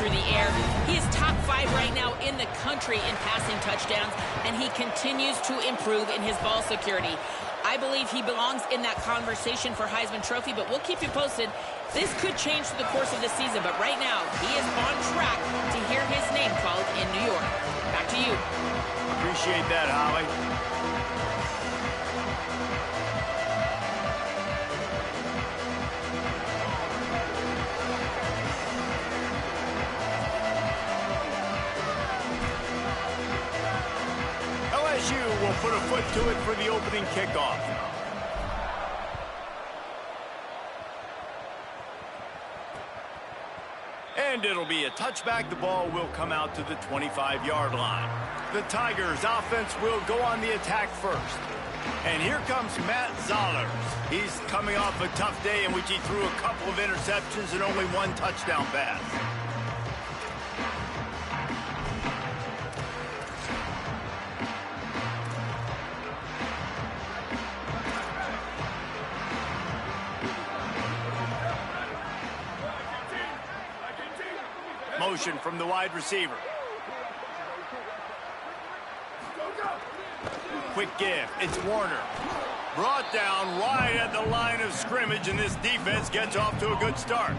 through the air. He is top 5 right now in the country in passing touchdowns, and he continues to improve in his ball security. I believe he belongs in that conversation for Heisman Trophy, but we'll keep you posted. This could change through the course of the season, but right now, he is on track to hear his name called in New York. Back to you. Appreciate that, Holly. LSU will put a foot to it for the opening kickoff. And it'll be a touchback. The ball will come out to the 25-yard line. The Tigers offense will go on the attack first. And here comes Matt Zollers. He's coming off a tough day in which he threw a couple of interceptions and only one touchdown pass. Motion from the wide receiver. Quick give. It's Warner. Brought down right at the line of scrimmage, and this defense gets off to a good start.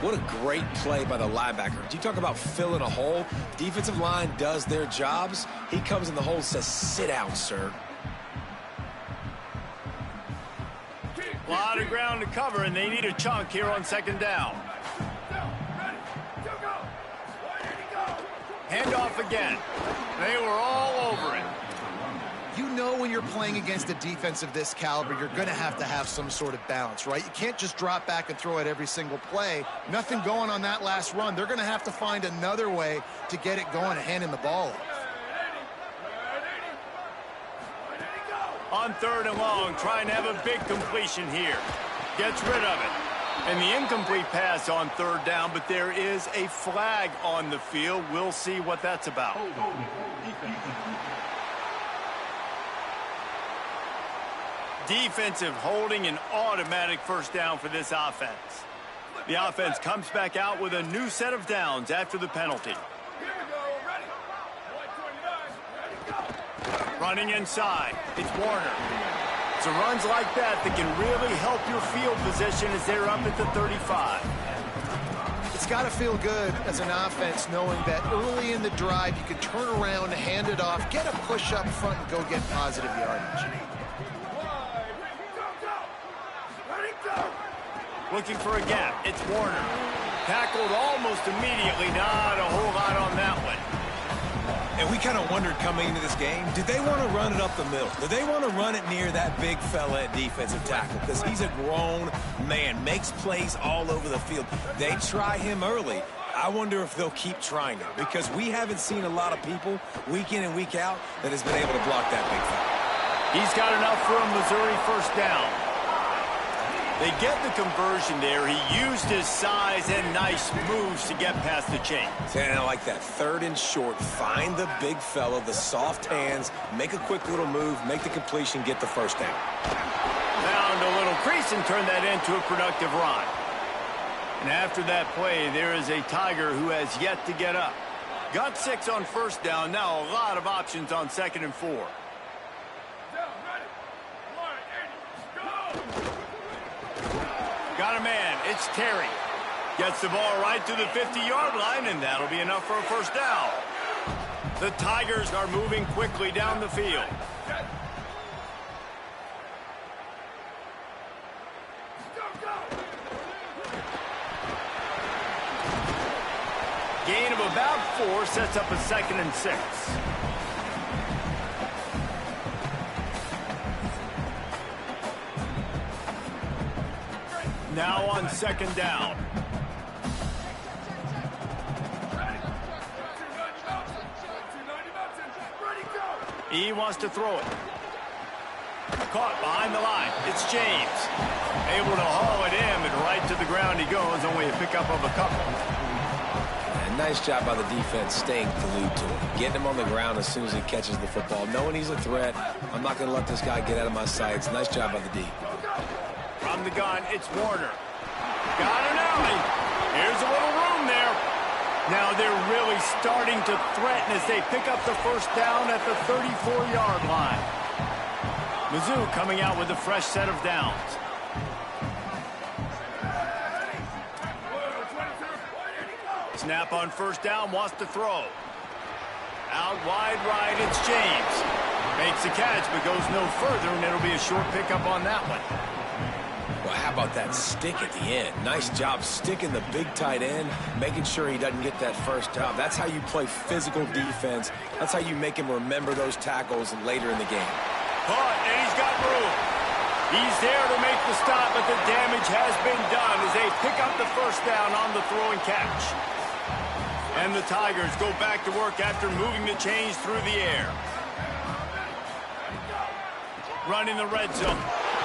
What a great play by the linebacker. You talk about filling a hole. Defensive line does their jobs. He comes in the hole and says, sit down, sir. A lot of ground to cover, and they need a chunk here on second down. Handoff again. They were all over it. You know when you're playing against a defense of this caliber, you're going to have some sort of balance, right? You can't just drop back and throw it every single play. Nothing going on that last run. They're going to have to find another way to get it going and handing the ball off. On third and long, trying to have a big completion here. Gets rid of it. And the incomplete pass on third down, but there is a flag on the field. We'll see what that's about. Defensive holding, an automatic first down for this offense. The offense comes back out with a new set of downs after the penalty. Running inside, it's Warner. So runs like that can really help your field position as they're up at the 35. It's got to feel good as an offense knowing that early in the drive you can turn around, hand it off, get a push up front, and go get positive yardage. Looking for a gap. It's Warner. Tackled almost immediately. Not a whole lot on that one. And we kind of wondered coming into this game, did they want to run it up the middle? Do they want to run it near that big fella at defensive tackle? Because he's a grown man, makes plays all over the field. They try him early. I wonder if they'll keep trying it, because we haven't seen a lot of people week in and week out that has been able to block that big fella. He's got enough for a Missouri first down. They get the conversion there. He used his size and nice moves to get past the chains. And I like that. Third and short. Find the big fella, the soft hands, make a quick little move, make the completion, get the first down. Found a little crease and turned that into a productive run. And after that play, there is a Tiger who has yet to get up. Got 6 on first down. Now a lot of options on second and 4. Got a man. It's Terry. Gets the ball right to the 50-yard line, and that'll be enough for a first down. The Tigers are moving quickly down the field. Gain of about 4 sets up a second and 6. Now on second down. He wants to throw it. Caught behind the line. It's James. Able to haul it in, and right to the ground he goes. Only a pickup of a couple. And nice job by the defense staying glued to him. Getting him on the ground as soon as he catches the football. Knowing he's a threat. I'm not going to let this guy get out of my sights. Nice job by the D. From the gun, it's Warner. Got an alley. Here's a little room there. Now they're really starting to threaten as they pick up the first down at the 34-yard line. Mizzou coming out with a fresh set of downs. Snap on first down, wants to throw. Out wide right, it's James. Makes the catch, but goes no further, and it'll be a short pickup on that one. Well, how about that stick at the end? Nice job sticking the big tight end, making sure he doesn't get that first down. That's how you play physical defense. That's how you make him remember those tackles later in the game. Caught, and he's got room. He's there to make the stop, but the damage has been done as they pick up the first down on the throw and catch. And the Tigers go back to work after moving the chains through the air. Running the red zone.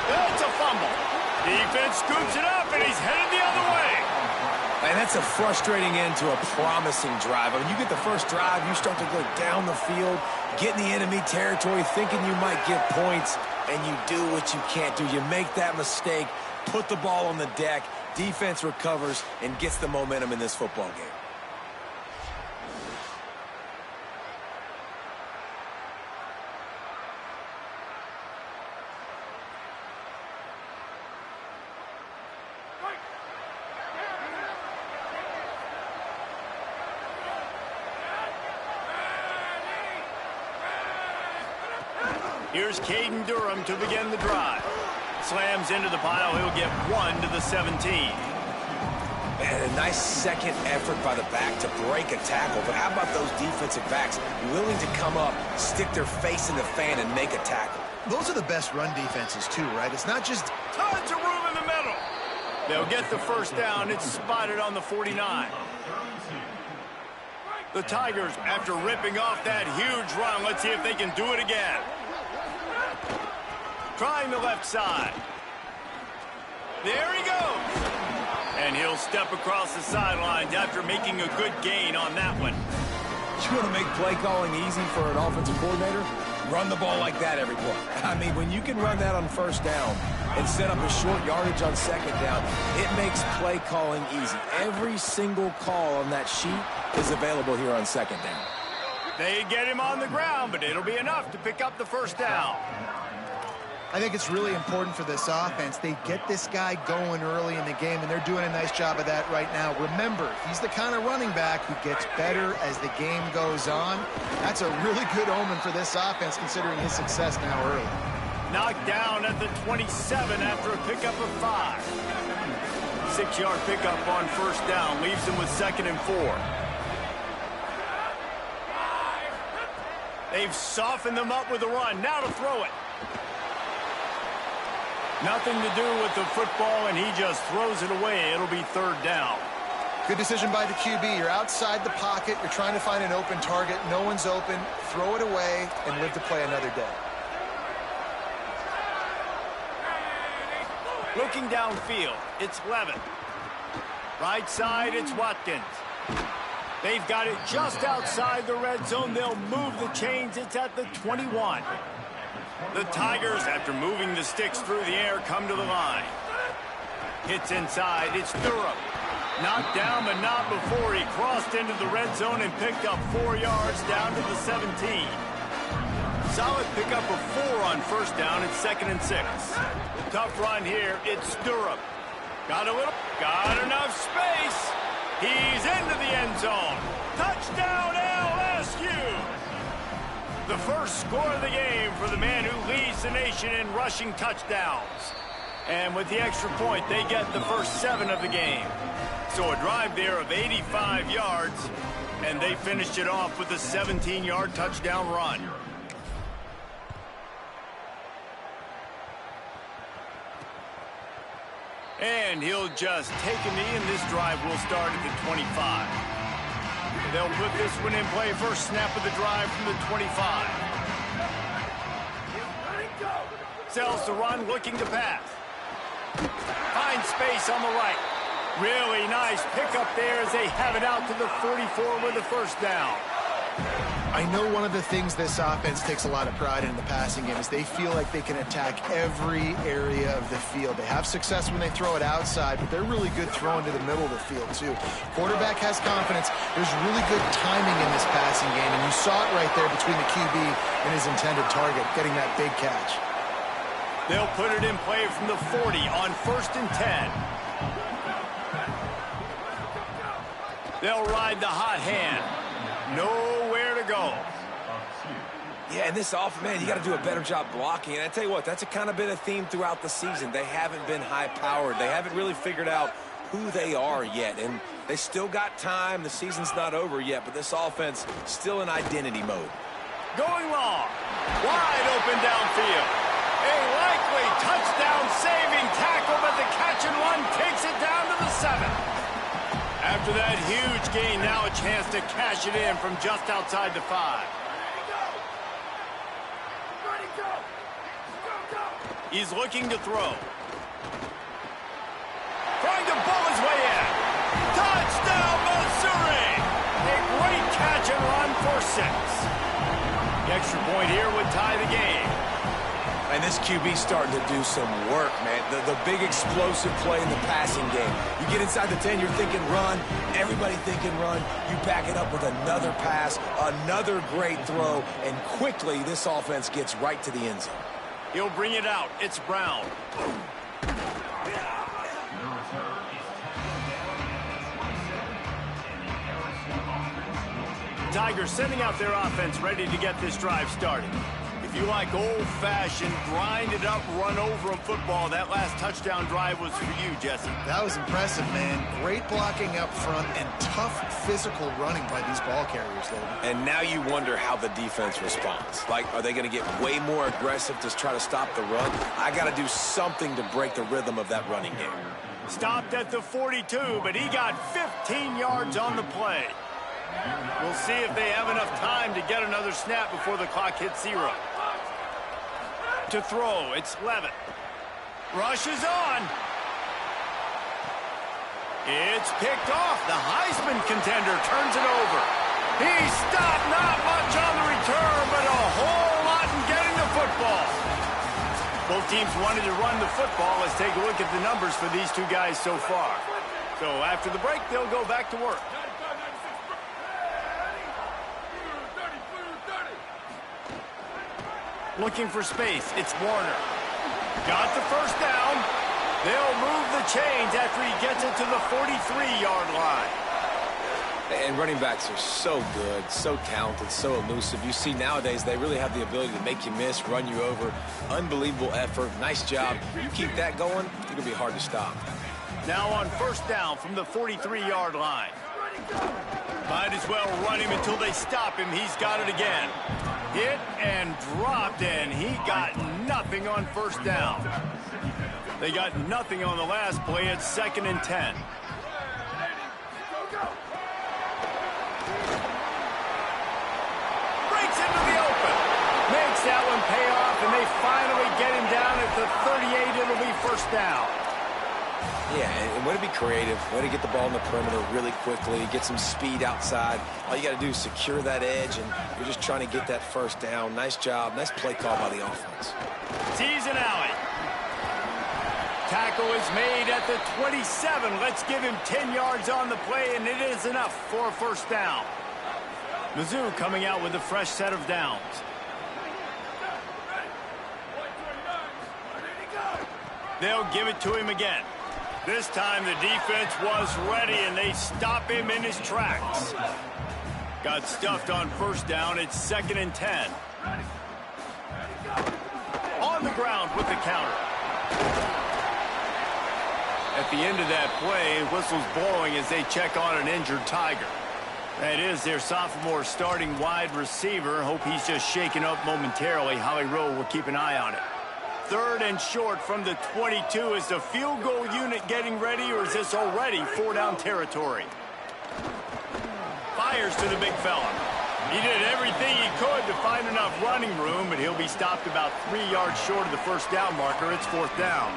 That's a fumble. Defense scoops it up, and he's headed the other way. And that's a frustrating end to a promising drive. When you get the first drive, you start to go down the field, get in the enemy territory, thinking you might get points, and you do what you can't do. You make that mistake, put the ball on the deck, defense recovers, and gets the momentum in this football game. Here's Caden Durham to begin the drive. Slams into the pile. He'll get 1 to the 17. And a nice second effort by the back to break a tackle. But how about those defensive backs willing to come up, stick their face in the fan, and make a tackle? Those are the best run defenses, too, right? It's not just tons of room in the middle. They'll get the first down. It's spotted on the 49. The Tigers, after ripping off that huge run, let's see if they can do it again. Trying the left side. There he goes. And he'll step across the sidelines after making a good gain on that one. You want to make play calling easy for an offensive coordinator? Run the ball like that every play. I mean, when you can run that on first down and set up a short yardage on second down, it makes play calling easy. Every single call on that sheet is available here on second down. They get him on the ground, but it'll be enough to pick up the first down. I think it's really important for this offense. They get this guy going early in the game, and they're doing a nice job of that right now. Remember, he's the kind of running back who gets better as the game goes on. That's a really good omen for this offense, considering his success now early. Knocked down at the 27 after a pickup of 5. 6-yard pickup on first down leaves him with 2nd and 4. They've softened them up with a run. Now to throw it. Nothing to do with the football, and he just throws it away. It'll be 3rd down. Good decision by the QB. You're outside the pocket. You're trying to find an open target. No one's open. Throw it away and live to play another day. Looking downfield, it's Levin. Right side, it's Watkins. They've got it just outside the red zone. They'll move the chains. It's at the 21. The Tigers, after moving the sticks through the air, come to the line. Hits inside. It's Durham. Knocked down, but not before he crossed into the red zone and picked up 4 yards down to the 17. Solid pickup of 4 on first down. It's 2nd and 6. Tough run here. It's Durham. Got enough space. He's into the end zone. Touchdown, LSU. The first score of the game for the man who leads the nation in rushing touchdowns. And with the extra point, they get the first 7 of the game. So a drive there of 85 yards, and they finished it off with a 17-yard touchdown run. And he'll just take a knee, and this drive will start at the 25. They'll put this one in play. First snap of the drive from the 25. Sells the run, looking to pass. Finds space on the right. Really nice pickup there as they have it out to the 44 with the first down. I know one of the things this offense takes a lot of pride in the passing game is they feel like they can attack every area of the field. They have success when they throw it outside, but they're really good throwing to the middle of the field, too. Quarterback has confidence. There's really good timing in this passing game, and you saw it right there between the QB and his intended target, getting that big catch. They'll put it in play from the 40 on 1st and 10. They'll ride the hot hand. Nowhere to go. Yeah, and this offense, man, you got to do a better job blocking. And I tell you what, that's kind of been a theme throughout the season. They haven't been high-powered. They haven't really figured out who they are yet. And they still got time. The season's not over yet, but this offense still in identity mode. Going long. Wide open downfield. A likely touchdown-saving tackle, but the catch and run takes it down to the 7. After that huge gain, now a chance to cash it in from just outside the 5. He's looking to throw. Trying to bull his way in. Touchdown, Missouri! A great catch and run for 6. The extra point here would tie the game. And this QB's starting to do some work, man. The big explosive play in the passing game. You get inside the 10, you're thinking run. Everybody thinking run. You back it up with another pass, another great throw, and quickly this offense gets right to the end zone. He'll bring it out. It's Brown. Tigers sending out their offense ready to get this drive started. If you like old-fashioned, grind-it-up, run-over of football, that last touchdown drive was for you, Jesse. That was impressive, man. Great blocking up front and tough physical running by these ball carriers, though. And now you wonder how the defense responds. Like, are they going to get way more aggressive to try to stop the run? I got to do something to break the rhythm of that running game. Stopped at the 42, but he got 15 yards on the play. We'll see if they have enough time to get another snap before the clock hits 0. To throw, it's Levitt. Rushes on. It's picked off. The Heisman contender turns it over. He stopped, not much on the return, but a whole lot in getting the football. Both teams wanted to run the football. Let's take a look at the numbers for these two guys so far. So after the break, they'll go back to work. Looking for space. It's Warner. Got the first down. They'll move the chains after he gets it to the 43-yard line. And running backs are so good, so talented, so elusive. You see nowadays they really have the ability to make you miss, run you over. Unbelievable effort. Nice job. You keep that going, it'll be hard to stop. Now on first down from the 43-yard line. Might as well run him until they stop him. He's got it again. Hit and dropped, and he got nothing on first down. They got nothing on the last play. It's 2nd and 10. Breaks into the open. Makes that one pay off, and they finally get him down at the 38. It'll be first down. Yeah, and way to be creative, way to get the ball in the perimeter really quickly, get some speed outside. All you got to do is secure that edge, and you're just trying to get that first down. Nice job. Nice play call by the offense. Tease and alley. Tackle is made at the 27. Let's give him 10 yards on the play, and it is enough for a first down. Mizzou coming out with a fresh set of downs. They'll give it to him again. This time the defense was ready, and they stop him in his tracks. Got stuffed on first down. It's 2nd and 10. On the ground with the counter. At the end of that play, whistles blowing as they check on an injured Tiger. That is their sophomore starting wide receiver. Hope he's just shaken up momentarily. Holly Rowe will keep an eye on it. 3rd and short from the 22. Is the field goal unit getting ready, or is this already 4-down territory? Fires to the big fella. He did everything he could to find enough running room, but he'll be stopped about 3 yards short of the first down marker. It's 4th down.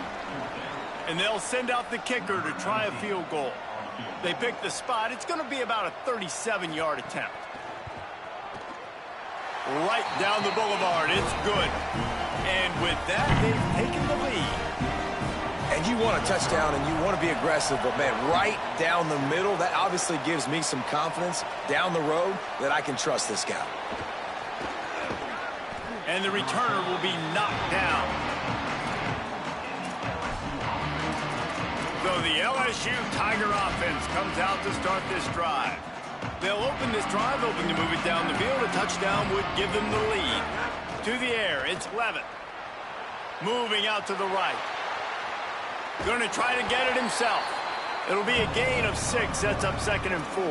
And they'll send out the kicker to try a field goal. They pick the spot. It's going to be about a 37-yard attempt. right down the boulevard. It's good. And with that, they've taken the lead. And you want a touchdown and you want to be aggressive, but, man, right down the middle, that obviously gives me some confidence down the road that I can trust this guy. And the returner will be knocked down. So the LSU Tiger offense comes out to start this drive. They'll open this drive, hoping to move it down the field. A touchdown would give them the lead. To the air, it's Levitt. Moving out to the right. Going to try to get it himself. It'll be a gain of 6. Sets up 2nd and 4.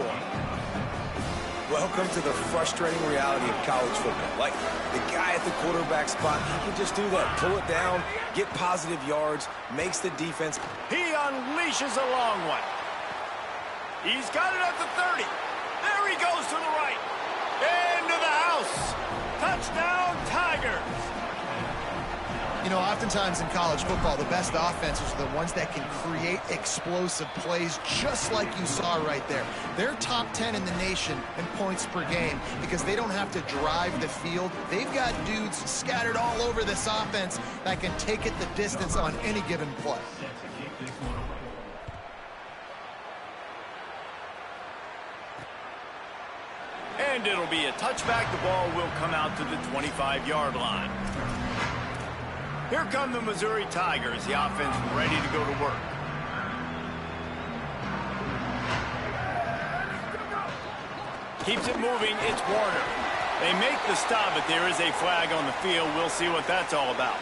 Welcome to the frustrating reality of college football. Like, the guy at the quarterback spot, he can just do that. Pull it down, get positive yards, makes the defense. He unleashes a long one. He's got it at the 30. There he goes to the right. Into the house. Touchdown, Tigers. You know, oftentimes in college football, the best offenses are the ones that can create explosive plays, just like you saw right there. They're top 10 in the nation in points per game because they don't have to drive the field. They've got dudes scattered all over this offense that can take it the distance on any given play. And it'll be a touchback. The ball will come out to the 25-yard line. Here come the Missouri Tigers. The offense ready to go to work. Keeps it moving. It's Warner. They make the stop, but there is a flag on the field. We'll see what that's all about.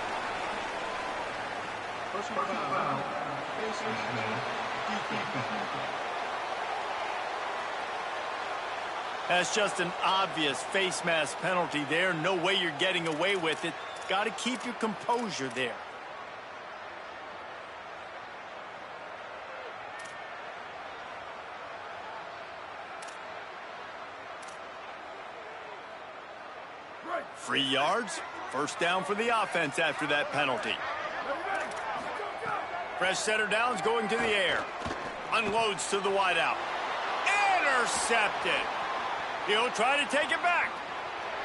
That's just an obvious face mask penalty there. No way you're getting away with it. Got to keep your composure there. Free yards. First down for the offense after that penalty. Fresh setter downs going to the air. Unloads to the wideout. Intercepted. He'll try to take it back.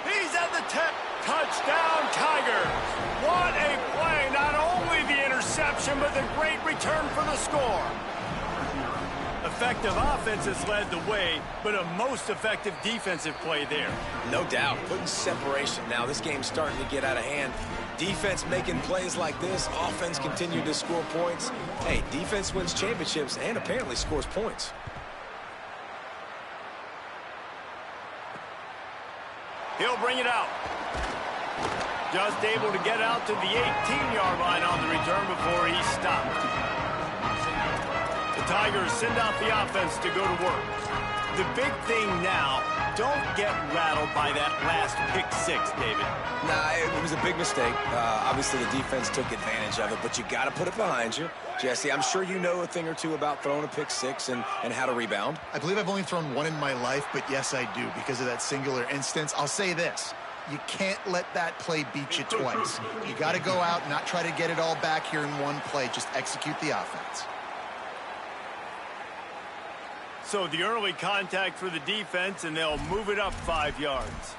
He's at the 10. Touchdown, Tigers. What a play. Not only the interception, but the great return for the score. Effective offense has led the way, but a most effective defensive play there. No doubt. Putting separation now. This game's starting to get out of hand. Defense making plays like this. Offense continue to score points. Hey, defense wins championships and apparently scores points. He'll bring it out. Just able to get out to the 18-yard line on the return before he stopped. The Tigers send out the offense to go to work. The big thing now, don't get rattled by that last pick 6, David. Nah, it was a big mistake. Obviously, the defense took advantage of it, but you got to put it behind you. Jesse, I'm sure you know a thing or two about throwing a pick 6 and how to rebound. I believe I've only thrown one in my life, but yes, I do because of that singular instance. I'll say this. You can't let that play beat you twice. You got to go out and not try to get it all back here in one play. Just execute the offense. So the early contact for the defense, and they'll move it up 5 yards.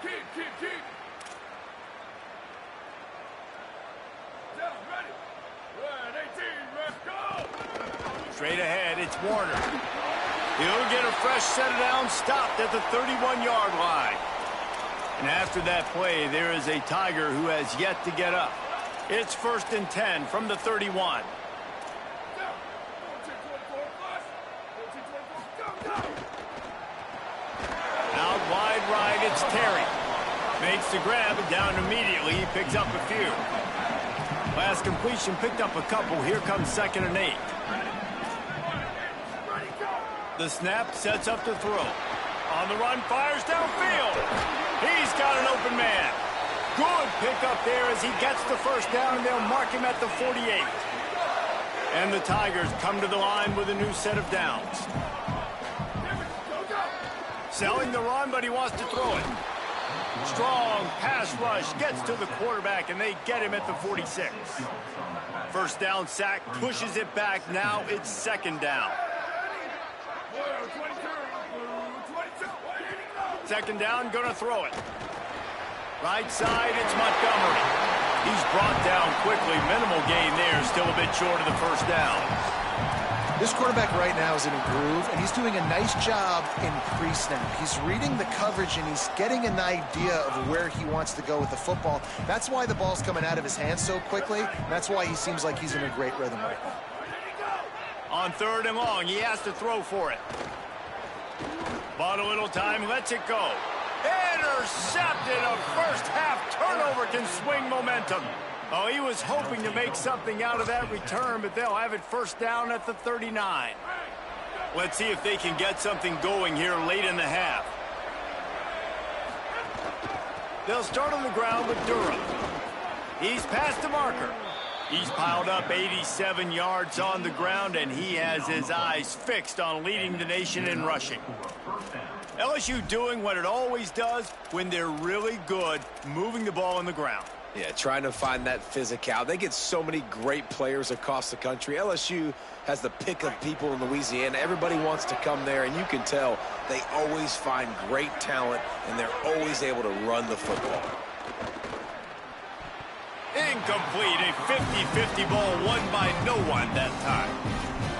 Keep. Down, ready. 18, let's go. Straight ahead, it's Warner. He'll get a fresh set down, stopped at the 31-yard line. And after that play, there is a Tiger who has yet to get up. It's 1st and 10 from the 31. Out wide right, it's Terry. Makes the grab and down immediately. He picks up a few. Last completion picked up a couple. Here comes 2nd and 8. The snap sets up the throw. On the run, fires downfield. He's got an open man. Good pickup there as he gets the first down, and they'll mark him at the 48. And the Tigers come to the line with a new set of downs. Selling the run, but he wants to throw it. Strong pass rush gets to the quarterback, and they get him at the 46. First down sack, pushes it back. Now it's 2nd down. Second down, going to throw it. Right side, it's Montgomery. He's brought down quickly. Minimal gain there, still a bit short of the first down. This quarterback right now is in a groove, and he's doing a nice job in pre-snap. He's reading the coverage, and he's getting an idea of where he wants to go with the football. That's why the ball's coming out of his hands so quickly. That's why he seems like he's in a great rhythm right now. On third and long, he has to throw for it. Bought a little time, lets it go. Intercepted. A first-half turnover can swing momentum. Oh, he was hoping to make something out of that return, but they'll have it first down at the 39. Let's see if they can get something going here late in the half. They'll start on the ground with Durham. He's past the marker. He's piled up 87 yards on the ground, and he has his eyes fixed on leading the nation in rushing. LSU doing what it always does when they're really good, moving the ball on the ground. Yeah, trying to find that physicality. They get so many great players across the country. LSU has the pick of people in Louisiana. Everybody wants to come there, and you can tell they always find great talent, and they're always able to run the football. Incomplete. A 50-50 ball won by no one that time.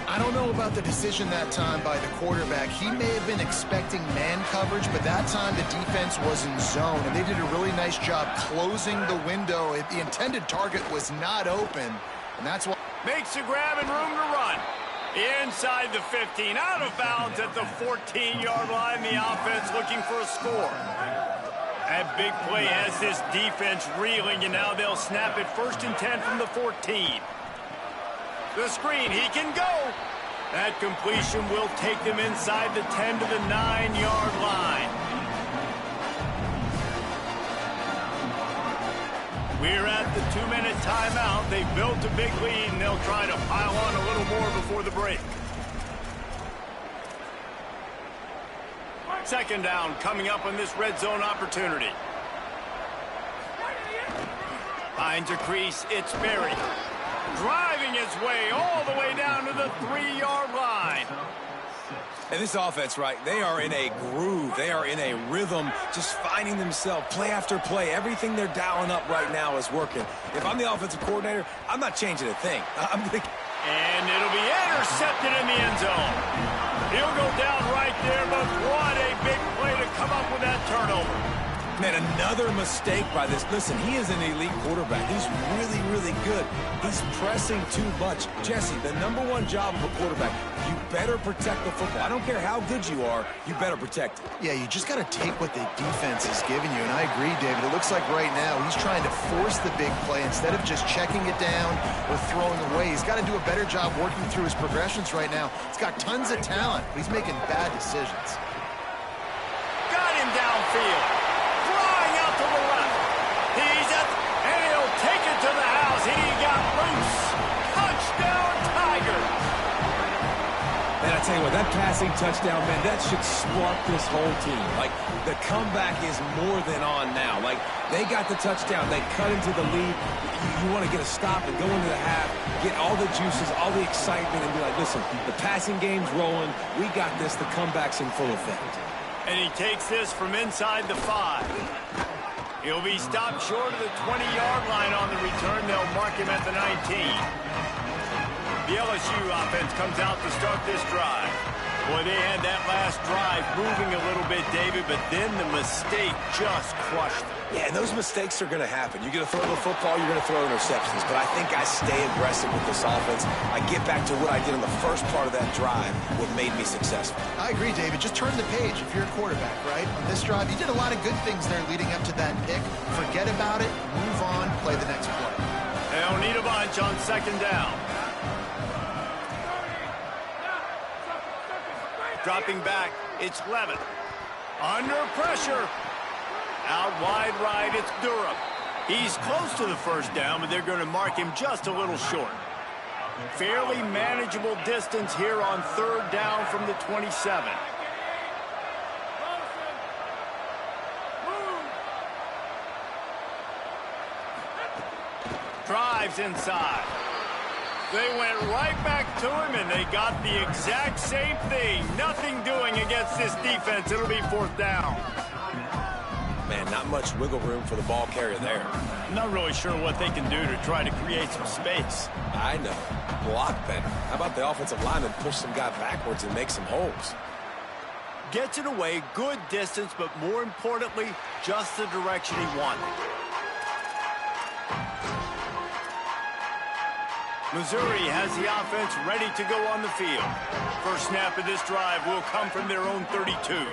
I don't know about the decision that time by the quarterback. He may have been expecting man coverage, but that time the defense was in zone, and they did a really nice job closing the window. The intended target was not open, and that's why. Makes a grab and room to run. Inside the 15, out of bounds at the 14-yard line. The offense looking for a score. That big play has this defense reeling, and now they'll snap it first and 10 from the 14. The screen, he can go. That completion will take them inside the 10 to the 9-yard line. We're at the 2-minute timeout. They've built a big lead, and they'll try to pile on a little more before the break. Second down coming up on this red zone opportunity. Finds a crease, it's Berry. Driving his way all the way down to the 3-yard line. And this offense, right, they are in a groove. They are in a rhythm, just finding themselves play after play. Everything they're dialing up right now is working. If I'm the offensive coordinator, I'm not changing a thing. And it'll be intercepted in the end zone. He'll go down right there, but what a big play to come up with that turnover. Man, another mistake by this. Listen, he is an elite quarterback. He's really, really good. He's pressing too much. Jesse, the #1 job of a quarterback, you better protect the football. I don't care how good you are, you better protect it. Yeah, you just got to take what the defense is giving you, and I agree, David. It looks like right now he's trying to force the big play instead of just checking it down or throwing away. He's got to do a better job working through his progressions right now. He's got tons of talent, but he's making bad decisions. Got him downfield. To the left. He's at, and he'll take it to the house. He got loose. Touchdown, Tigers. Man, I tell you what, that passing touchdown, man, that should spark this whole team. Like, the comeback is more than on now. Like, they got the touchdown. They cut into the lead. You want to get a stop and go into the half, get all the juices, all the excitement, and be like, listen, the passing game's rolling. We got this. The comeback's in full effect. And he takes this from inside the 5. He'll be stopped short of the 20-yard line on the return. They'll mark him at the 19. The LSU offense comes out to start this drive. Boy, they had that last drive moving a little bit, David, but then the mistake just crushed them. Yeah, and those mistakes are going to happen. You're going to throw the football, you're going to throw interceptions. But I think I stay aggressive with this offense. I get back to what I did in the first part of that drive, what made me successful. I agree, David. Just turn the page if you're a quarterback, right? On this drive, you did a lot of good things there leading up to that pick. Forget about it, move on, play the next play. They'll need a bunch on second down. Dropping back, it's Levitt. Under pressure. Out wide right, it's Durham. He's close to the first down, but they're going to mark him just a little short. Fairly manageable distance here on third down from the 27. Drives inside. They went right back to him, and they got the exact same thing. Nothing doing against this defense. It'll be fourth down. Man, not much wiggle room for the ball carrier there. I'm not really sure what they can do to try to create some space. I know. Block better. How about the offensive lineman push some guy backwards and make some holes? Gets it away, good distance, but more importantly, just the direction he wanted. Missouri has the offense ready to go on the field. First snap of this drive will come from their own 32.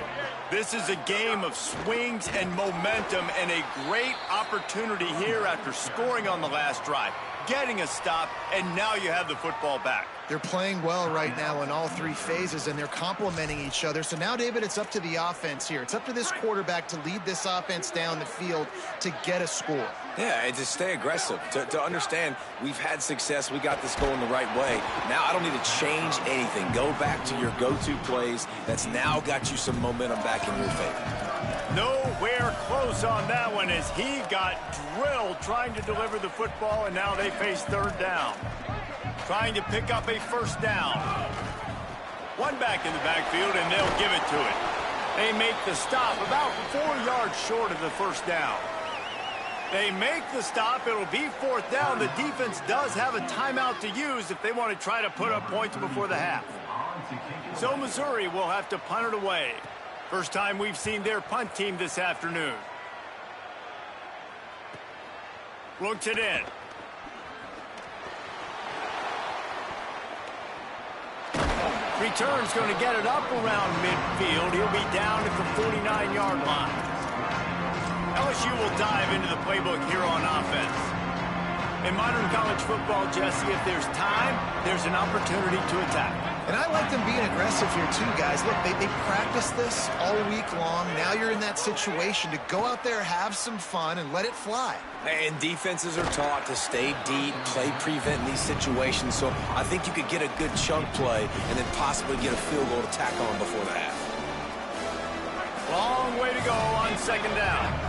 This is a game of swings and momentum, and a great opportunity here after scoring on the last drive, getting a stop, and now you have the football back. They're playing well right now in all three phases, and they're complementing each other. So now, David, it's up to the offense here. It's up to this quarterback to lead this offense down the field to get a score. Yeah, and to stay aggressive, to understand we've had success, we got this going the right way. Now I don't need to change anything. Go back to your go-to plays. That's now got you some momentum back in your favor. Nowhere close on that one as he got drilled trying to deliver the football, and now they face third down. Trying to pick up a first down. One back in the backfield, and they'll give it to it. They make the stop about 4 yards short of the first down. They make the stop. It'll be fourth down. The defense does have a timeout to use if they want to try to put up points before the half. So Missouri will have to punt it away. First time we've seen their punt team this afternoon. Looks it in. Return's going to get it up around midfield. He'll be down at the 49-yard line. LSU will dive into the playbook here on offense. In modern college football, Jesse, if there's time, there's an opportunity to attack. And I like them being aggressive here too, guys. Look, they practiced this all week long. Now you're in that situation to go out there, have some fun, and let it fly. And defenses are taught to stay deep, play prevent in these situations. So I think you could get a good chunk play and then possibly get a field goal to tack on before the half. Long way to go on second down.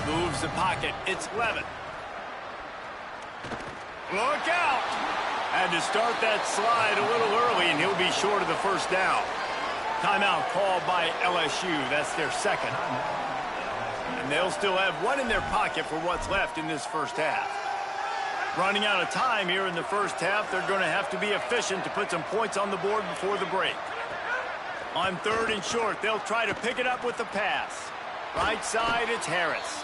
Moves the pocket. It's Levin. Look out! Had to start that slide a little early, and he'll be short of the first down. Timeout called by LSU. That's their second. And they'll still have one in their pocket for what's left in this first half. Running out of time here in the first half, they're going to have to be efficient to put some points on the board before the break. On third and short, they'll try to pick it up with the pass. Right side, it's Harris.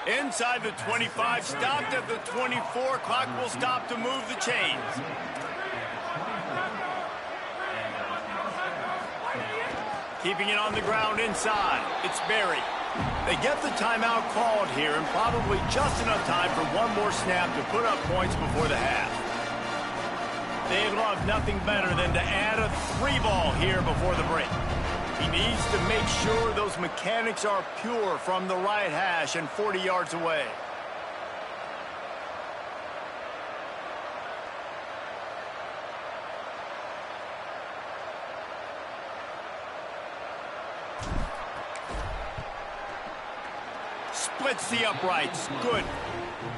Inside the 25, stopped at the 24. Clock will stop to move the chains. Keeping it on the ground inside. It's Berry. They get the timeout called here, and probably just enough time for one more snap to put up points before the half. They'd love nothing better than to add a 3-ball here before the break. He needs to make sure those mechanics are pure from the right hash and 40 yards away. Splits the uprights. Good.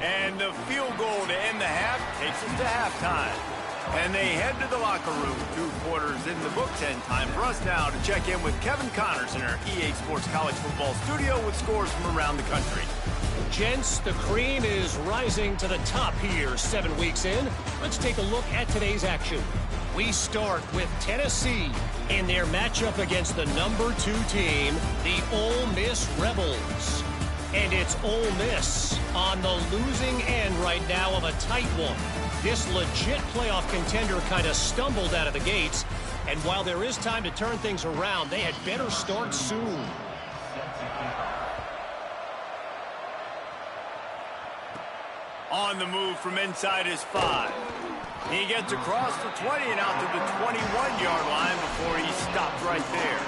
And the field goal to end the half takes us to halftime. And they head to the locker room. 2 quarters in the books, and time for us now to check in with Kevin Connors in our EA Sports College Football studio with scores from around the country. Gents, the cream is rising to the top here 7 weeks in. Let's take a look at today's action. We start with Tennessee in their matchup against the number 2 team, the Ole Miss Rebels. And it's Ole Miss on the losing end right now of a tight one. This legit playoff contender kind of stumbled out of the gates, and while there is time to turn things around, they had better start soon. On the move from inside his 5. He gets across the 20 and out to the 21-yard line before he stopped right there.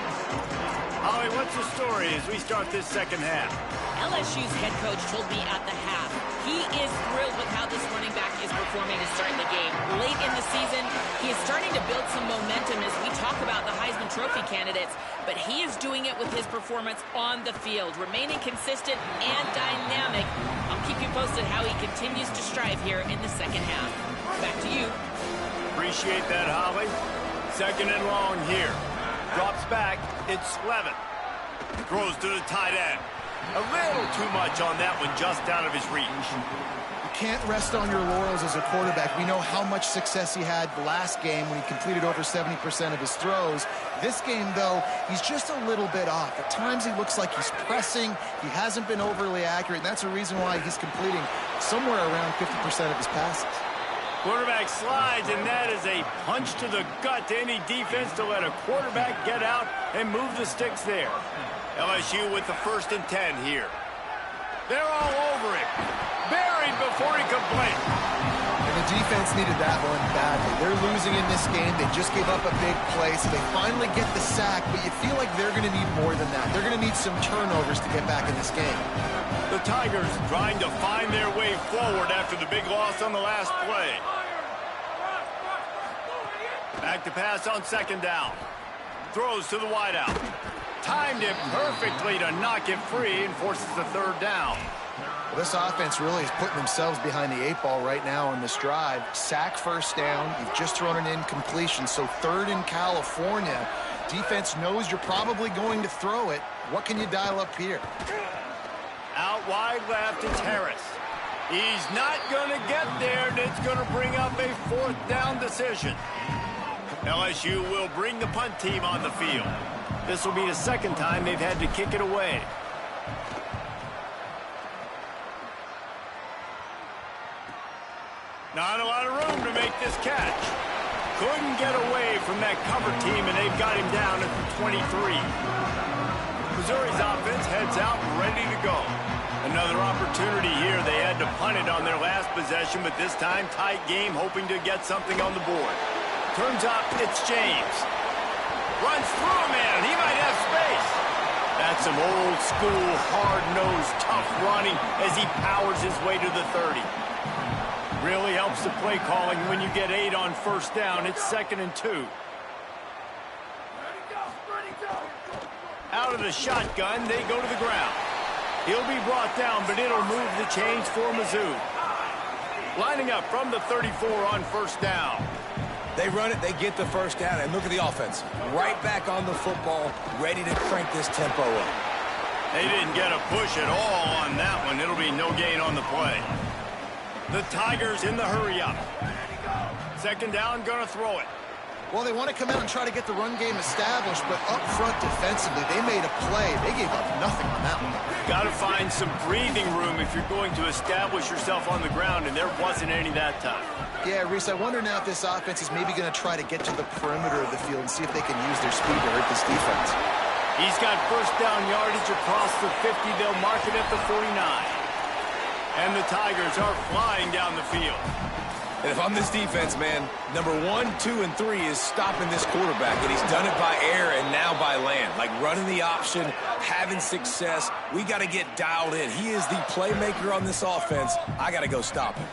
Holly, what's the story as we start this second half? LSU's head coach told me at the half he is thrilled with how this running back is performing to start the game. Late in the season, he is starting to build some momentum as we talk about the Heisman Trophy candidates, but he is doing it with his performance on the field, remaining consistent and dynamic. I'll keep you posted how he continues to strive here in the second half. Back to you. Appreciate that, Holly. Second and long here. drops back. It's Levin. Throws to the tight end. A little too much on that one, just out of his reach. You can't rest on your laurels as a quarterback. We know how much success he had last game when he completed over 70% of his throws. This game, though, he's just a little bit off. At times he looks like he's pressing. He hasn't been overly accurate, and that's a reason why he's completing somewhere around 50% of his passes. Quarterback slides, and that is a punch to the gut to any defense to let a quarterback get out and move the sticks there. LSU with the 1st and 10 here. They're all over him. Buried before he could blink. And the defense needed that one badly. They're losing in this game. They just gave up a big play, so they finally get the sack, but you feel like they're going to need more than that. They're going to need some turnovers to get back in this game. The Tigers trying to find their way forward after the big loss on the last play. Back to pass on 2nd down. Throws to the wideout. Timed it perfectly to knock it free and forces the 3rd down. Well, this offense really is putting themselves behind the 8 ball right now on this drive. Sack 1st down. You've just thrown an incompletion, so 3rd in California. Defense knows you're probably going to throw it. What can you dial up here? Out wide left, it's Harris. He's not going to get there, and it's going to bring up a 4th down decision. LSU will bring the punt team on the field. This will be the 2nd time they've had to kick it away. Not a lot of room to make this catch. Couldn't get away from that cover team, and they've got him down at the 23. Missouri's offense heads out ready to go. Another opportunity here. They had to punt it on their last possession, but this time tight game, hoping to get something on the board. Turns out it's James. Runs through a man. He might have space. That's some old school, hard-nosed, tough running as he powers his way to the 30. Really helps the play calling when you get 8 on 1st down. It's 2nd and 2. Out of the shotgun, they go to the ground. He'll be brought down, but it'll move the chains for Mizzou. Lining up from the 34 on 1st down. They run it, they get the 1st down, and look at the offense. Right back on the football, ready to crank this tempo up. They didn't get a push at all on that one. It'll be no gain on the play. The Tigers in the hurry-up. 2nd down, gonna throw it. Well, they want to come out and try to get the run game established, but up front defensively, they made a play. They gave up nothing on that one. Got to find some breathing room if you're going to establish yourself on the ground, and there wasn't any that time. Yeah, Reese, I wonder now if this offense is maybe going to try to get to the perimeter of the field and see if they can use their speed to hurt this defense. He's got 1st down yardage across the 50. They'll mark it at the 49. And the Tigers are flying down the field. And if I'm this defense, man, number 1, 2, and 3 is stopping this quarterback, and he's done it by air and now by land. Like running the option, having success. We got to get dialed in. He is the playmaker on this offense. I got to go stop him.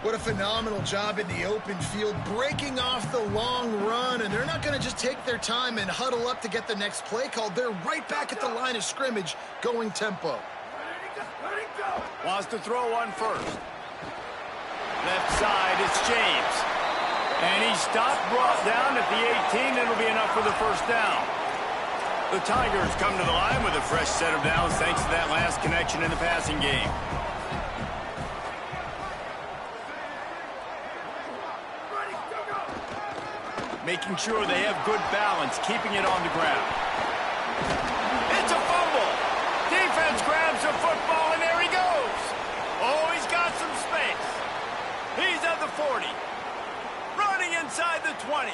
What a phenomenal job in the open field, breaking off the long run, and they're not going to just take their time and huddle up to get the next play called. They're right back at the line of scrimmage, going tempo. Wants to throw on 1st. Left side, it's James. And he's stopped, brought down at the 18. It'll be enough for the 1st down. The Tigers come to the line with a fresh set of downs thanks to that last connection in the passing game. Making sure they have good balance, keeping it on the ground. It's a fumble. Defense grabs the football, and there he goes. Oh, he's got some space. He's at the 40. Running inside the 20.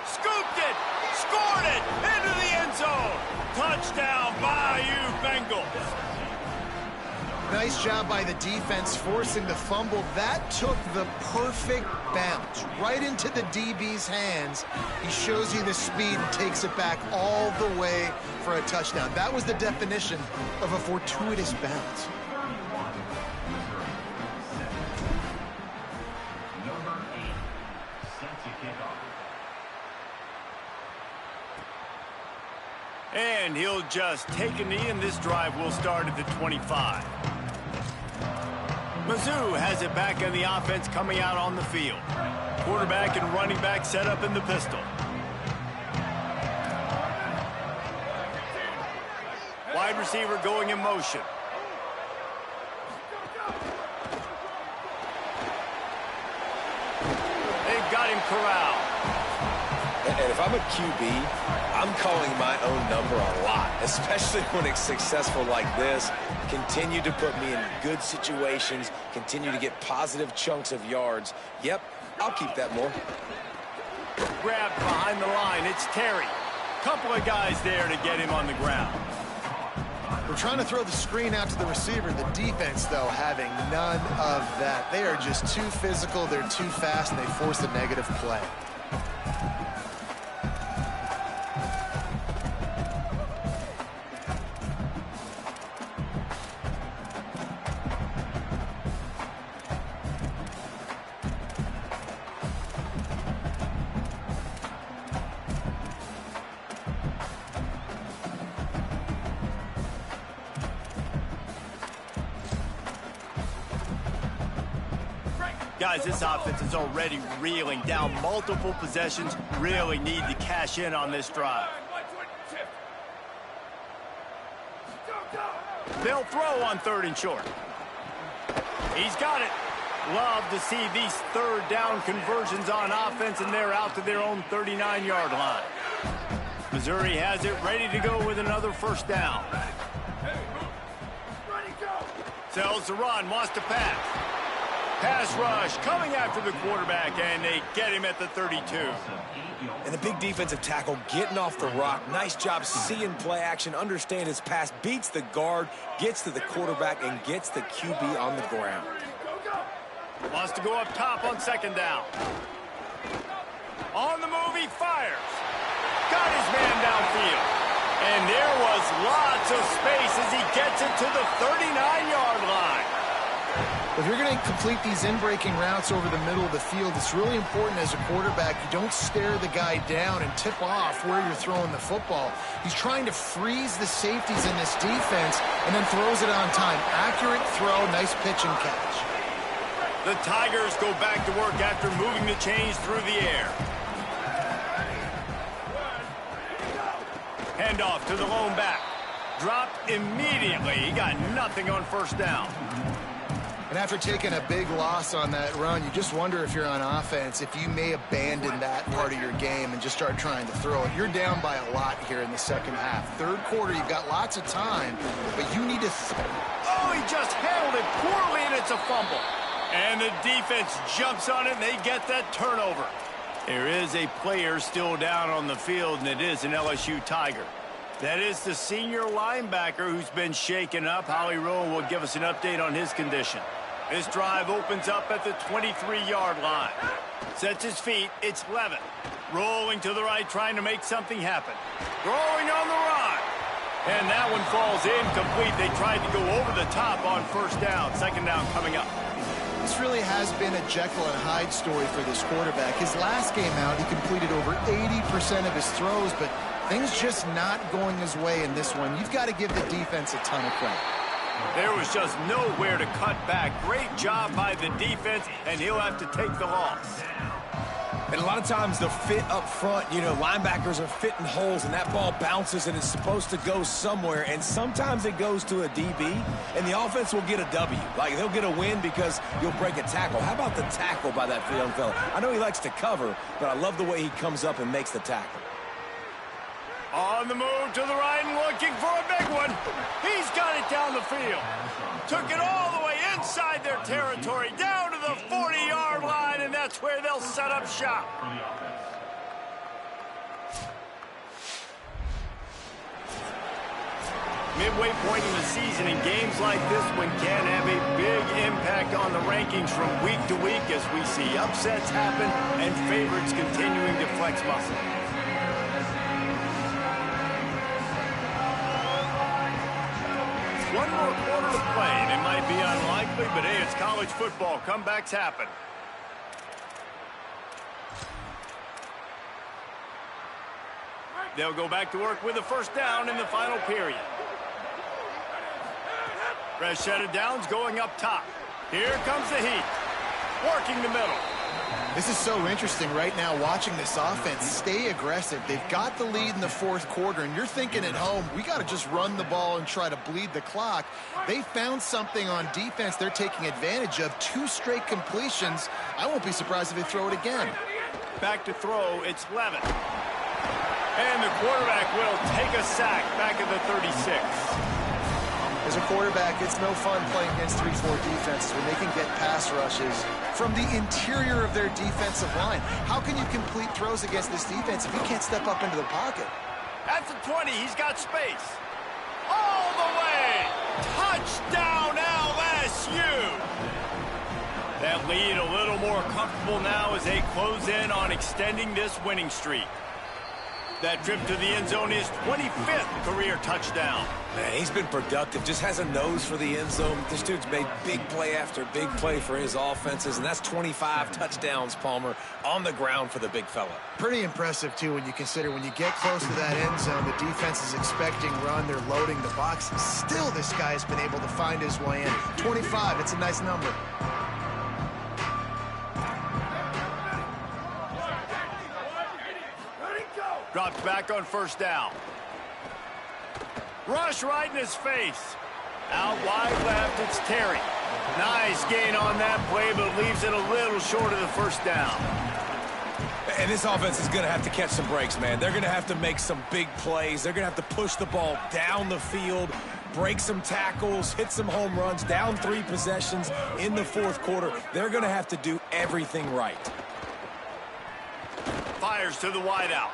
Scooped it. Scored it. Into the end zone. Touchdown, Bayou Bengals. Nice job by the defense forcing the fumble. That took the perfect bounce right into the DB's hands. He shows you the speed and takes it back all the way for a touchdown. That was the definition of a fortuitous bounce. And he'll just take a knee, and this drive will start at the 25. Mizzou has it back on the offense coming out on the field. Quarterback and running back set up in the pistol. wide receiver going in motion. They've got him corralled. And if I'm a QB, I'm calling my own number a lot, especially when it's successful like this. Continue to put me in good situations, continue to get positive chunks of yards. Yep, I'll keep that more. Grabbed behind the line. It's Terry. Couple of guys there to get him on the ground. We're trying to throw the screen out to the receiver. The defense, though, having none of that. They are just too physical. They're too fast, and they force a negative play. Guys, this offense is already reeling down multiple possessions. Really need to cash in on this drive. They'll throw on 3rd and short. He's got it. Love to see these 3rd down conversions on offense, and they're out to their own 39-yard line. Missouri has it ready to go with another 1st down. Sells the run, wants to pass. Pass rush coming after the quarterback, and they get him at the 32. And the big defensive tackle getting off the rock. Nice job seeing play action, understand his pass, beats the guard, gets to the quarterback, and gets the QB on the ground. Wants to go up top on 2nd down. On the move, he fires. Got his man downfield. And there was lots of space as he gets it to the 39-yard line. If you're going to complete these in-breaking routes over the middle of the field, it's really important as a quarterback you don't stare the guy down and tip off where you're throwing the football. He's trying to freeze the safeties in this defense and then throws it on time. Accurate throw, nice pitch and catch. The Tigers go back to work after moving the chains through the air. Handoff to the lone back. Dropped immediately. He got nothing on 1st down. And after taking a big loss on that run, you just wonder if you're on offense, if you may abandon that part of your game and just start trying to throw it. You're down by a lot here in the 2nd half. 3rd quarter, you've got lots of time, but you need to... Oh, he just handled it poorly, and it's a fumble. And the defense jumps on it, and they get that turnover. There is a player still down on the field, and it is an LSU Tiger. That is the senior linebacker who's been shaken up. Howie Rowe will give us an update on his condition. This drive opens up at the 23-yard line. Sets his feet. It's Levitt. Rolling to the right, trying to make something happen. Throwing on the run. And that one falls incomplete. They tried to go over the top on 1st down. 2nd down coming up. This really has been a Jekyll and Hyde story for this quarterback. His last game out, he completed over 80% of his throws, but things just not going his way in this one. You've got to give the defense a ton of credit. There was just nowhere to cut back. Great job by the defense, and he'll have to take the loss. And a lot of times the fit up front, you know, linebackers are fitting holes, and that ball bounces, and it's supposed to go somewhere. And sometimes it goes to a DB, and the offense will get a W. Like, they'll get a win because you'll break a tackle. How about the tackle by that young fella? I know he likes to cover, but I love the way he comes up and makes the tackle. On the move to the right and looking for a big one. He's got it down the field. Took it all the way inside their territory, down to the 40-yard line, and that's where they'll set up shop. Midway point in the season, and games like this one can have a big impact on the rankings from week to week as we see upsets happen and favorites continuing to flex muscle. One more quarter to play, and it might be unlikely, but hey, it's college football. Comebacks happen. They'll go back to work with a 1st down in the final period. Fresh set of downs going up top. Here comes the heat. Working the middle. This is so interesting right now watching this offense stay aggressive. They've got the lead in the fourth quarter, and you're thinking at home, we got to just run the ball and try to bleed the clock. They found something on defense they're taking advantage of. 2 straight completions. I won't be surprised if they throw it again. Back to throw, it's Levin. And the quarterback will take a sack back at the 36. As a quarterback, it's no fun playing against 3-4 defenses when they can get pass rushes from the interior of their defensive line. How can you complete throws against this defense if you can't step up into the pocket? At the 20, he's got space. All the way! Touchdown, LSU! That lead a little more comfortable now as they close in on extending this winning streak. That trip to the end zone is 25th career touchdown. Man, he's been productive, just has a nose for the end zone. This dude's made big play after big play for his offenses, and that's 25 touchdowns, Palmer, on the ground for the big fella. Pretty impressive, too, when you consider when you get close to that end zone, the defense is expecting run, they're loading the box. Still, this guy has been able to find his way in. 25, it's a nice number. Drops back on first down. Rush right in his face. Out wide left, it's Terry. Nice gain on that play, but leaves it a little short of the first down. And this offense is going to have to catch some breaks, man. They're going to have to make some big plays. They're going to have to push the ball down the field, break some tackles, hit some home runs, down 3 possessions in the fourth quarter. They're going to have to do everything right. Fires to the wideout.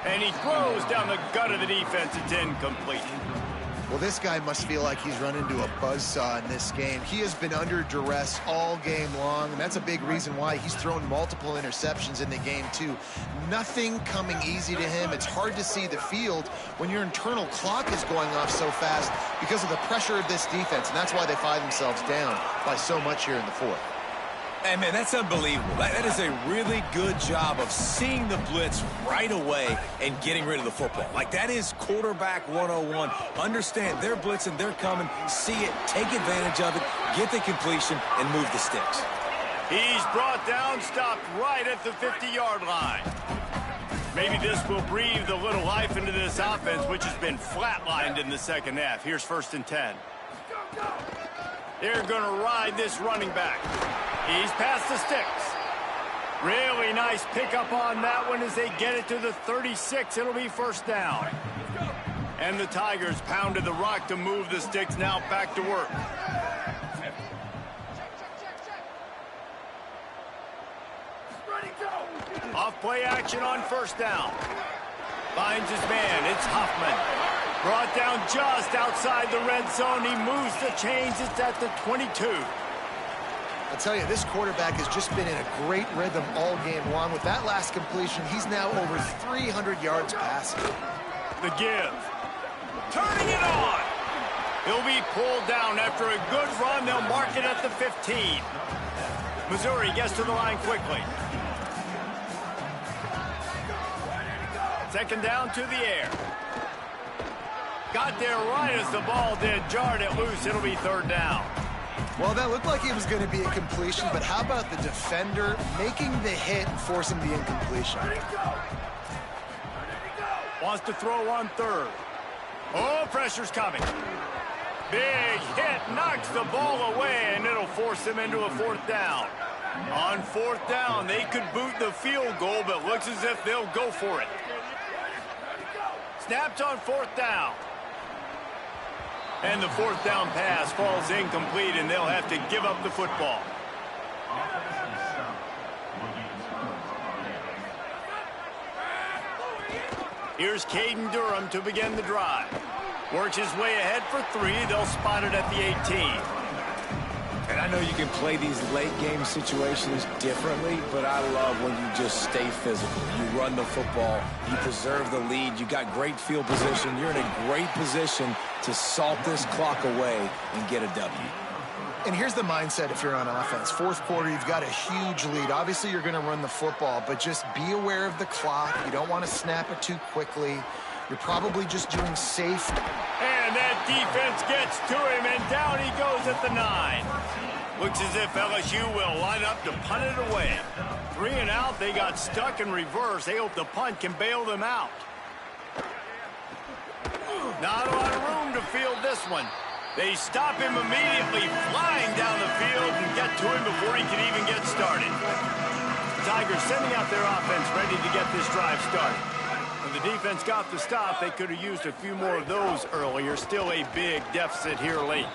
And he throws down the gut of the defense. It's incomplete. Well, this guy must feel like he's run into a buzzsaw in this game. He has been under duress all game long, and that's a big reason why he's thrown multiple interceptions in the game, too. Nothing coming easy to him. It's hard to see the field when your internal clock is going off so fast because of the pressure of this defense, and that's why they find themselves down by so much here in the fourth. Hey, man, that's unbelievable. That is a really good job of seeing the blitz right away and getting rid of the football. Like, that is quarterback 101. Understand they're blitzing, they're coming, see it, take advantage of it, get the completion, and move the sticks. He's brought down, stopped right at the 50-yard line. Maybe this will breathe a little life into this offense, which has been flatlined in the second half. Here's 1st and 10. They're going to ride this running back. He's past the sticks. Really nice pickup on that one as they get it to the 36. It'll be first down. And the Tigers pounded the rock to move the sticks. Now back to work. Off play action on first down. Finds his man. It's Hoffman. Brought down just outside the red zone. He moves the chains. It's at the 22. I'll tell you, this quarterback has just been in a great rhythm all game long. With that last completion, he's now over 300 yards passing. The give. Turning it on. He'll be pulled down after a good run. They'll mark it at the 15. Missouri gets to the line quickly. Second down to the air. Got there right as the ball did. Jarred it loose. It'll be third down. Well, that looked like it was going to be a completion, but how about the defender making the hit and forcing the incompletion? Wants to throw on third. Oh, pressure's coming. Big hit, knocks the ball away, and it'll force them into a fourth down. On fourth down, they could boot the field goal, but looks as if they'll go for it. Snapped on fourth down. And the fourth down pass falls incomplete, and they'll have to give up the football. Here's Caden Durham to begin the drive. Works his way ahead for 3. They'll spot it at the 18. And I know you can play these late game situations differently, but I love when you just stay physical. You run the football, you preserve the lead, you got great field position, you're in a great position to salt this clock away and get a W. And here's the mindset if you're on offense. Fourth quarter, you've got a huge lead. Obviously, you're going to run the football, but just be aware of the clock. You don't want to snap it too quickly. You're probably just doing safe. And that defense gets to him, and down he goes at the 9. Looks as if LSU will line up to punt it away. 3 and out, they got stuck in reverse. They hope the punt can bail them out. Not a lot of room to field this one. They stop him immediately, flying down the field and get to him before he can even get started. The Tigers sending out their offense ready to get this drive started. When the defense got the stop, they could have used a few more of those earlier. Still a big deficit here late.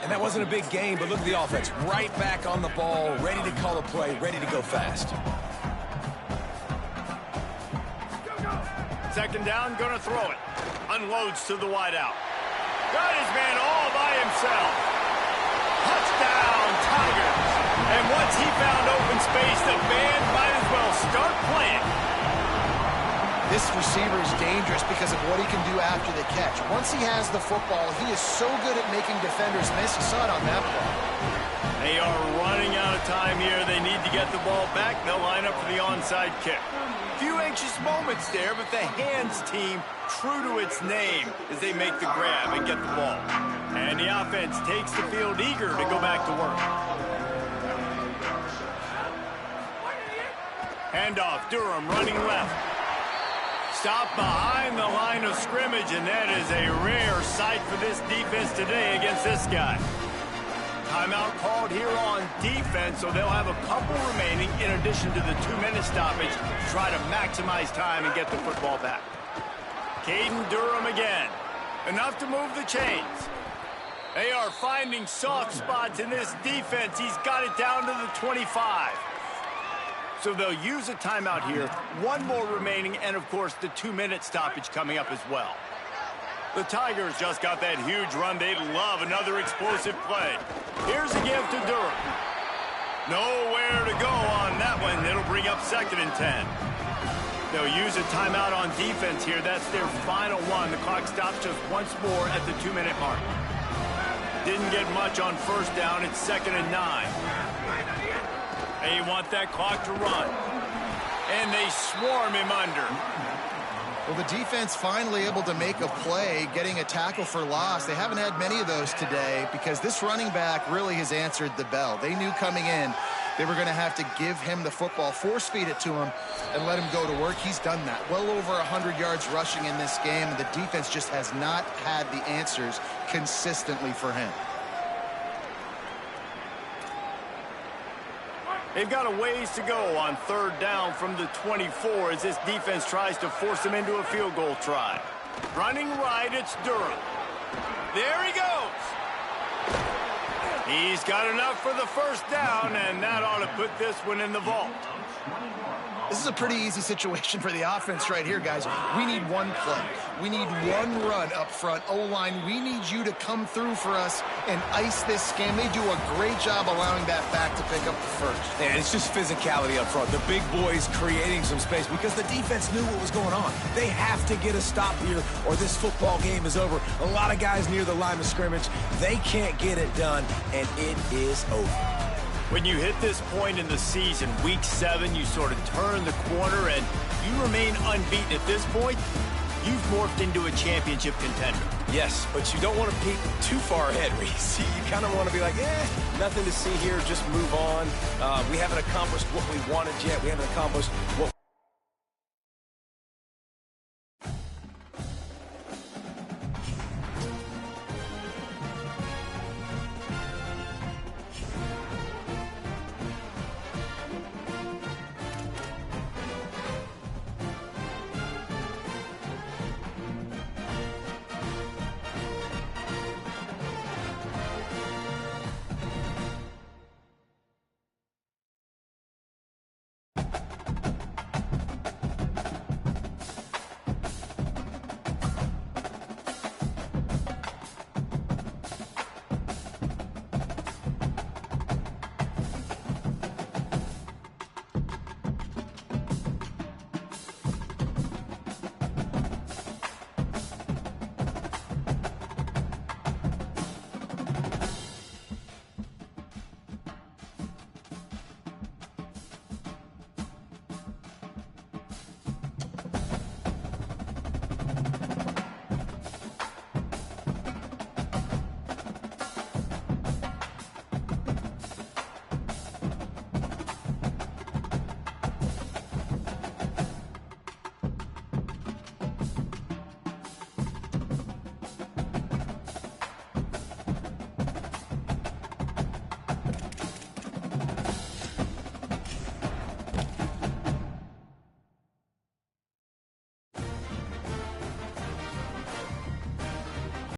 And that wasn't a big game, but look at the offense. Right back on the ball, ready to call a play, ready to go fast. Second down, gonna throw it. Unloads to the wideout. Got his man all by himself. Touchdown, Tigers. And once he found open space, the band might as well start playing. This receiver is dangerous because of what he can do after the catch. Once he has the football, he is so good at making defenders miss. You saw it on that play. They are running out of time here. They need to get the ball back. They'll line up for the onside kick. Few anxious moments there, but the hands team true to its name as they make the grab and get the ball. And the offense takes the field eager to go back to work. Handoff, Durham running left. Stop behind the line of scrimmage, and that is a rare sight for this defense today against this guy. Timeout called here on defense, so they'll have a couple remaining in addition to the 2-minute stoppage to try to maximize time and get the football back. Caden Durham again. Enough to move the chains. They are finding soft spots in this defense. He's got it down to the 25. So they'll use a timeout here. One more remaining, and of course the 2-minute stoppage coming up as well. The Tigers just got that huge run. They'd love another explosive play. Here's a give to Durham. Nowhere to go on that one. It'll bring up 2nd and 10. They'll use a timeout on defense here. That's their final one. The clock stops just once more at the 2-minute mark. Didn't get much on 1st down. It's 2nd and 9. They want that clock to run. And they swarm him under. Well, the defense finally able to make a play, getting a tackle for loss. They haven't had many of those today because this running back really has answered the bell. They knew coming in they were going to have to give him the football, force feed it to him, and let him go to work. He's done that. Well over 100 yards rushing in this game, and the defense just has not had the answers consistently for him. They've got a ways to go on 3rd down from the 24 as this defense tries to force them into a field goal try. Running right, it's Durham. There he goes. He's got enough for the 1st down, and that ought to put this one in the vault. This is a pretty easy situation for the offense right here, guys. We need one play. We need one run up front. O-line, we need you to come through for us and ice this game. They do a great job allowing that back to pick up the 1st. And it's just physicality up front. The big boys creating some space because the defense knew what was going on. They have to get a stop here or this football game is over. A lot of guys near the line of scrimmage. They can't get it done, and it is over. When you hit this point in the season, week 7, you sort of turn the corner and you remain unbeaten at this point. You've morphed into a championship contender. Yes, but you don't want to peek too far ahead, Reese. You kind of want to be like, nothing to see here, just move on. We haven't accomplished what we wanted yet. We haven't accomplished what